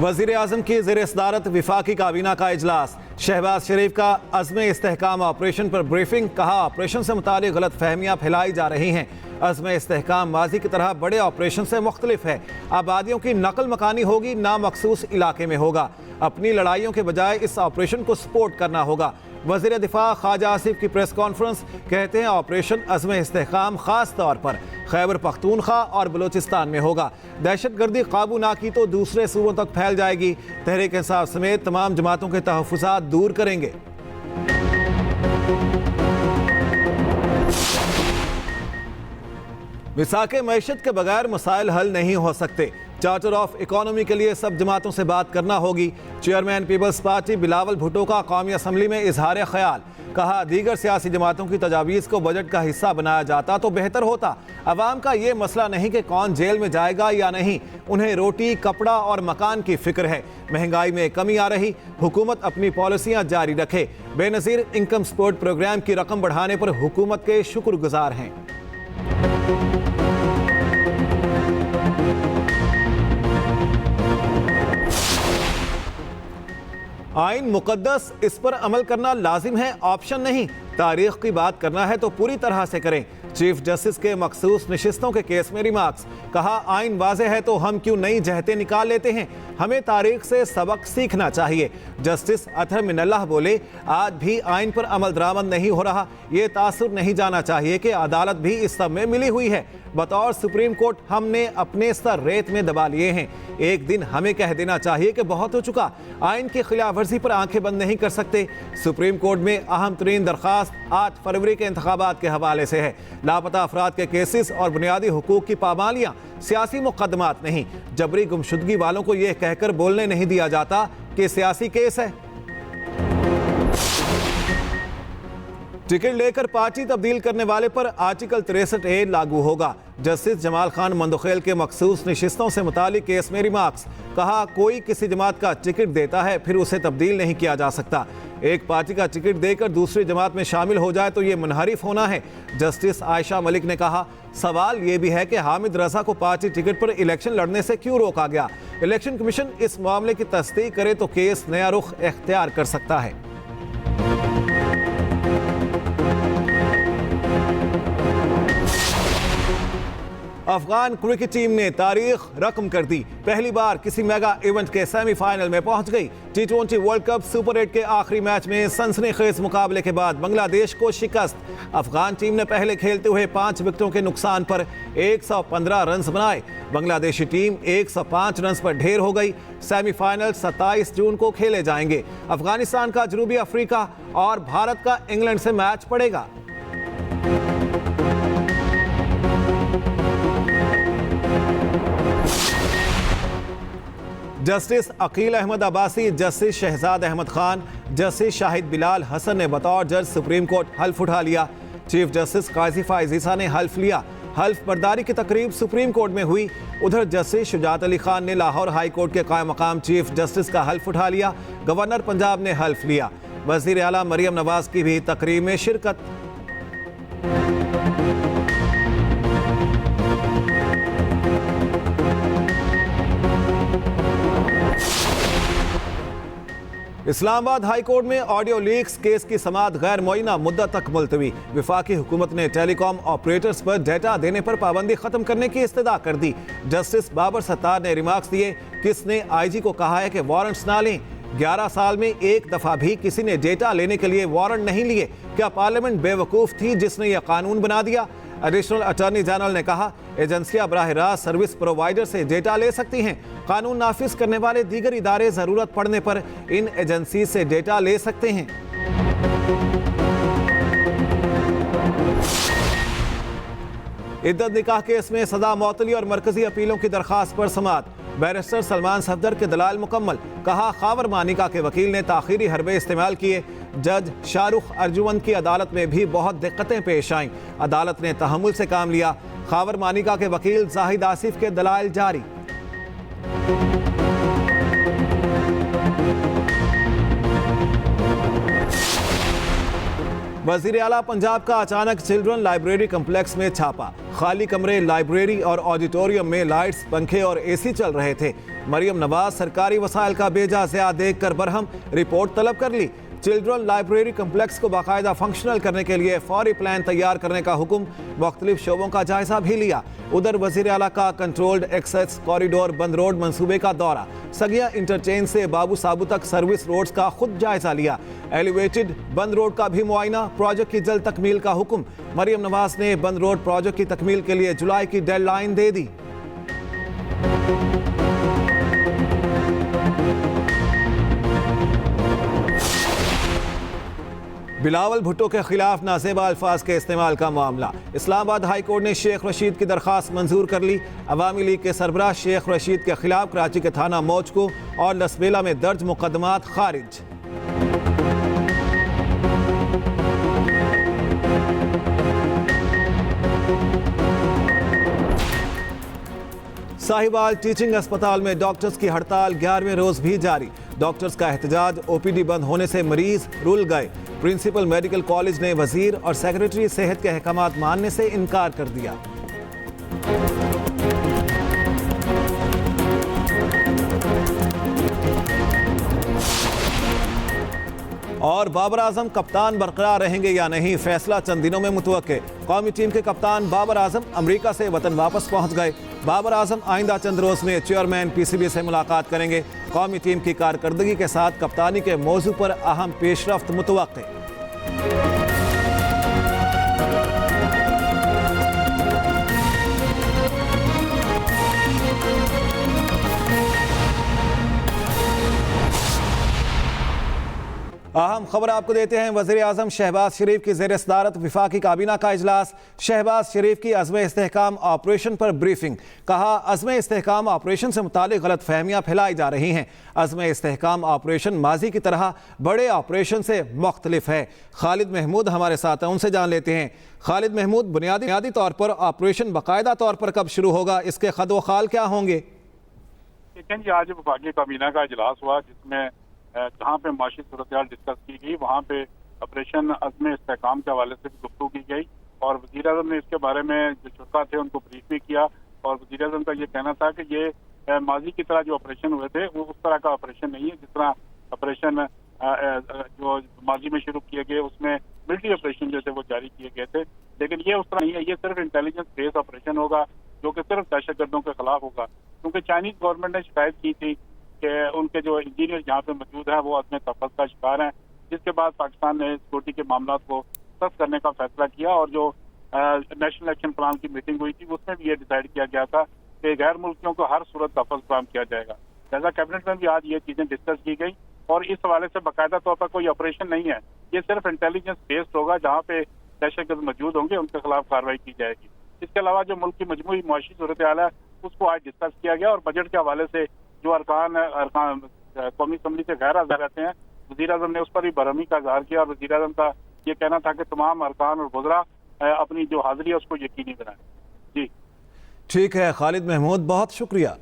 वज़ीर आज़म की ज़ेर सदारत विफाकी काबीना का इजलास। शहबाज शरीफ का अज़्म इस्तेहकाम ऑपरेशन पर ब्रीफिंग। कहा, ऑपरेशन से मुतालिक गलत फहमियाँ फैलाई जा रही हैं। अज़्म इस्तेहकाम माजी की तरह बड़े ऑपरेशन से मुख्तलिफ है। आबादियों की नकल मकानी होगी, ना मखसूस इलाके में होगा। अपनी लड़ाइयों के बजाय इस ऑपरेशन को सपोर्ट करना होगा। वज़ीर दिफा ख्वाजा आसिफ की प्रेस कॉन्फ्रेंस। कहते हैं ऑपरेशन अज़्म इस्तेहकाम ख़ास तौर पर खैबर पख्तूनख्वा और बलूचिस्तान में होगा। दहशतगर्दी काबू ना की तो दूसरे सूबों तक फैल जाएगी। तहरीक इंसाफ समेत तमाम जमातों के तहफ़्फ़ुज़ात दूर करेंगे। मिसाके मैशत के बगैर मसाइल हल नहीं हो सकते। चार्टर ऑफ इकोनॉमी के लिए सब जमातों से बात करना होगी। चेयरमैन पीपल्स पार्टी बिलावल भुट्टो का कौमी असम्बली में इजहार ख्याल। कहा, दीगर सियासी जमातों की तजावीज़ को बजट का हिस्सा बनाया जाता तो बेहतर होता। अवाम का ये मसला नहीं कि कौन जेल में जाएगा या नहीं, उन्हें रोटी, कपड़ा और मकान की फिक्र है। महंगाई में कमी आ रही, हुकूमत अपनी पॉलिसियाँ जारी रखे। बेनज़ीर इनकम सपोर्ट प्रोग्राम की रकम बढ़ाने पर हुकूमत के शुक्रगुजार हैं। आइन मुकद्दस, इस पर अमल करना लाजिम है, ऑप्शन नहीं। तारीख की बात करना है तो पूरी तरह से करें। चीफ जस्टिस के मखसूस नशिस्तों के केस में रिमार्क्स। कहा, आइन वाज़ेह है तो हम क्यों नई जहतें निकाल लेते हैं। हमें तारीख से सबक सीखना चाहिए। जस्टिस अतहर मिनल्लाह बोले, आज भी आइन पर अमल दरामद नहीं हो रहा। ये तासुर नहीं जाना चाहिए कि अदालत भी इस सब में मिली हुई है। बतौर सुप्रीम कोर्ट हमने अपने सर रेत में दबा लिए हैं। एक दिन हमें कह देना चाहिए कि बहुत हो चुका। आइन की खिलाफ वर्जी पर आंखें बंद नहीं कर सकते। सुप्रीम कोर्ट में अहम तरीन दरख्वास्त 8 फरवरी के इंतखाबात के हवाले से है। लापता अफराद के केसेस और बुनियादी हुकूक की पामालियाँ सियासी मुकदमात नहीं। जबरी गुमशुदगी वालों को यह कहकर बोलने नहीं दिया जाता कि सियासी केस है। टिकट लेकर पार्टी तब्दील करने वाले पर आर्टिकल 63A लागू होगा। जस्टिस जमाल खान मंदखेल के मखसूस नशिस्तों से मुतालिक केस में रिमार्क्स। कहा, कोई किसी जमात का टिकट देता है फिर उसे तब्दील नहीं किया जा सकता। एक पार्टी का टिकट देकर दूसरी जमात में शामिल हो जाए तो ये मुनहरिफ होना है। जस्टिस आयशा मलिक ने कहा, सवाल ये भी है कि हामिद रजा को पार्टी टिकट पर इलेक्शन लड़ने से क्यों रोका गया। इलेक्शन कमीशन इस मामले की तस्दीक करे तो केस नया रुख इख्तियार कर सकता है। अफगान क्रिकेट टीम ने तारीख रकम कर दी। पहली बार किसी मेगा इवेंट के सेमीफाइनल में पहुंच गई। T20 वर्ल्ड कप सुपर 8 के आखिरी मैच में सनसनीखेज मुकाबले के बाद बांग्लादेश को शिकस्त। अफगान टीम ने पहले खेलते हुए 5 विकेटों के नुकसान पर 115 रन बनाए। बांग्लादेशी टीम 105 रन पर ढेर हो गई। सेमीफाइनल 27 जून को खेले जाएंगे। अफगानिस्तान का जनूबी अफ्रीका और भारत का इंग्लैंड से मैच पड़ेगा। Justice Aqeel Ahmed Abbasi, justice Shahzad Ahmed Khan, justice Shahid Bilal Hasan ने बतौर जज सुप्रीम कोर्ट हल्फ उठा लिया। चीफ जस्टिस काजी फाइज ईसा ने हल्फ लिया। हल्फ बर्दारी की तकरीब सुप्रीम कोर्ट में हुई। उधर जस्टिस शुजात अली खान ने लाहौर हाई कोर्ट के कायम मकाम चीफ जस्टिस का हल्फ उठा लिया। गवर्नर पंजाब ने हल्फ लिया। वज़ीर आला मरियम नवाज की भी तकरीब में शिरकत। इस्लामाबाद हाई कोर्ट में ऑडियो लीक्स केस की समाअत गैर मुअय्यना मुद्दत तक मुलतवी। वफाकी हुकूमत ने टेलीकॉम ऑपरेटर्स पर डेटा देने पर पाबंदी खत्म करने की इस्तदा कर दी। जस्टिस बाबर सत्तार ने रिमार्क्स दिए, किसने आईजी को कहा है कि वारंट्स ना लें। 11 साल में एक दफा भी किसी ने डेटा लेने के लिए वारंट नहीं लिए। क्या पार्लियामेंट बेवकूफ थी जिसने यह कानून बना दिया। एडिशनल अटॉर्नी जनरल ने कहा, एजेंसियां बराह रास्त सर्विस प्रोवाइडर से डेटा ले सकती हैं। कानून नाफिज करने वाले दीगर इदारे जरूरत पड़ने पर इन एजेंसी से डेटा ले सकते हैं। इद्दत निकाह केस में सजा मौतली और मरकजी अपीलों की दरखास्त पर समाअत। बैरिस्टर सलमान सफदर के दलाल मुकम्मल। कहा, खावर मानिका के वकील ने ताखीरी हरबे इस्तेमाल किए। जज शाहरुख अर्जुमंद की अदालत में भी बहुत दिक्कतें पेश आईं। अदालत ने तहम्मुल से काम लिया। खावर मानिका के वकील जाहिद आसिफ के दलाइल जारी। वजीर आला पंजाब का अचानक चिल्ड्रन लाइब्रेरी कम्प्लेक्स में छापा। खाली कमरे, लाइब्रेरी और ऑडिटोरियम में लाइट्स, पंखे और एसी चल रहे थे। मरियम नवाज सरकारी वसाइल का बेजा ज़िया देखकर बरहम, रिपोर्ट तलब कर ली। चिल्ड्रन लाइब्रेरी कम्प्लेक्स को बाकायदा फंक्शनल करने के लिए फौरी प्लान तैयार करने का हुक्म, मुख्तलिफ शोबों का जायजा भी लिया। उधर वजीर आला का कंट्रोल्ड एक्सेस कॉरिडोर बंद रोड मंसूबे का दौरा, सगिया इंटरचेंज से बाबू साबू तक सर्विस रोड्स का खुद जायजा लिया। एलिवेटेड बंद रोड का भी मुआयना, प्रोजेक्ट की जल्द तकमील का हुक्म। मरियम नवाज ने बंद रोड प्रोजेक्ट की तकमील के लिए जुलाई की डेडलाइन दे दी। बिलावल भुट्टो के खिलाफ नाजेबा अल्फाज के इस्तेमाल का मामला। इस्लामाबाद हाई कोर्ट ने शेख रशीद की दरखास्त मंजूर कर ली। अवामी लीग के सरबराह शेख रशीद के खिलाफ कराची के थाना मौजको और लसबेला में दर्ज मुकदमात खारिज। साहिवाल टीचिंग अस्पताल में डॉक्टर्स की हड़ताल 11वें रोज भी जारी। डॉक्टर्स का एहतजाज, ओपीडी बंद होने से मरीज रुल गए। प्रिंसिपल मेडिकल कॉलेज ने वजीर और सेक्रेटरी सेहत के अहकामात मानने से इनकार कर दिया। और बाबर आजम कप्तान बरकरार रहेंगे या नहीं, फैसला चंद दिनों में मुतवक्के। कौमी टीम के कप्तान बाबर आजम अमेरिका से वतन वापस पहुंच गए। बाबर आजम आइंदा चंद रोज में चेयरमैन पीसीबी से मुलाकात करेंगे। कौमी टीम की कारकर्दगी के साथ कप्तानी के मौजू पर अहम पेशरफ्त मुतवक्के। अहम खबर आपको देते हैं। वज़ीर आज़म शहबाज शरीफ की ज़ेर सदारत विफाकी काबीना का इजलास। शहबाज शरीफ की अज़्म इस्तेहकाम ऑपरेशन पर ब्रीफिंग। कहा, अज़्म इस्तेहकाम ऑपरेशन से मुतालिक गलत फहमियाँ फैलाई जा रही हैं। अज़्म इस्तेहकाम ऑपरेशन माजी की तरह बड़े ऑपरेशन से मुख्तलिफ है। खालिद महमूद हमारे साथ हैं, उनसे जान लेते हैं। खालिद महमूद, बुनियादी तौर पर ऑपरेशन बाकायदा तौर पर कब शुरू होगा, इसके खदोखाल क्या होंगे? लेकिन जी आज वफाकी काबीना का इजलास हुआ जिसमें जहाँ पे माशी सूरत डिस्कस की गई, वहाँ पे ऑपरेशन अज़्म इस्तेहकाम के हवाले से भी गुफ्तगू की गई और वज़ीर आज़म ने इसके बारे में जो शुरा थे उनको ब्रीफ भी किया। और वज़ीर आज़म का ये कहना था कि ये माजी की तरह जो ऑपरेशन हुए थे वो उस तरह का ऑपरेशन नहीं है जिस तरह ऑपरेशन जो माजी में शुरू किए गए उसमें मिलिट्री ऑपरेशन जो थे वो जारी किए गए थे। लेकिन ये उस तरह नहीं है, ये सिर्फ इंटेलिजेंस बेस्ड ऑपरेशन होगा जो कि सिर्फ दहशतगर्दों के खिलाफ होगा। क्योंकि चाइनीज गवर्नमेंट ने शिकायत की थी कि उनके जो इंजीनियर यहाँ पे मौजूद हैं वो अज़्म तहफ़्फ़ुज़ का शिकार हैं, जिसके बाद पाकिस्तान ने सिक्योरिटी के मामला को सख्त करने का फैसला किया और जो नेशनल एक्शन प्लान की मीटिंग हुई थी उसमें भी ये डिसाइड किया गया था कि गैर मुल्कियों को हर सूरत तहफ़्फ़ुज़ फराहम किया जाएगा। लिहाजा कैबिनेट में भी आज ये चीज़ें डिस्कस की गई और इस हवाले से बाकायदा तौर पर कोई ऑपरेशन नहीं है, ये सिर्फ इंटेलिजेंस बेस्ड होगा जहाँ पे दहशतगर्द मौजूद होंगे उनके खिलाफ कार्रवाई की जाएगी। इसके अलावा जो मुल्क की मजमूई मुआशी सूरत हाल है उसको आज डिस्कस किया गया और बजट के हवाले से जो अरकान कौमी असम्बली से गैर हाज़िर रहते हैं, वज़ीर आज़म ने उस पर भी बरहमी का इज़हार किया और वज़ीर आज़म का ये कहना था कि तमाम अरकान और वज़रा अपनी जो हाज़िरी है उसको यकीनी बनाएं। जी ठीक है खालिद महमूद, बहुत शुक्रिया।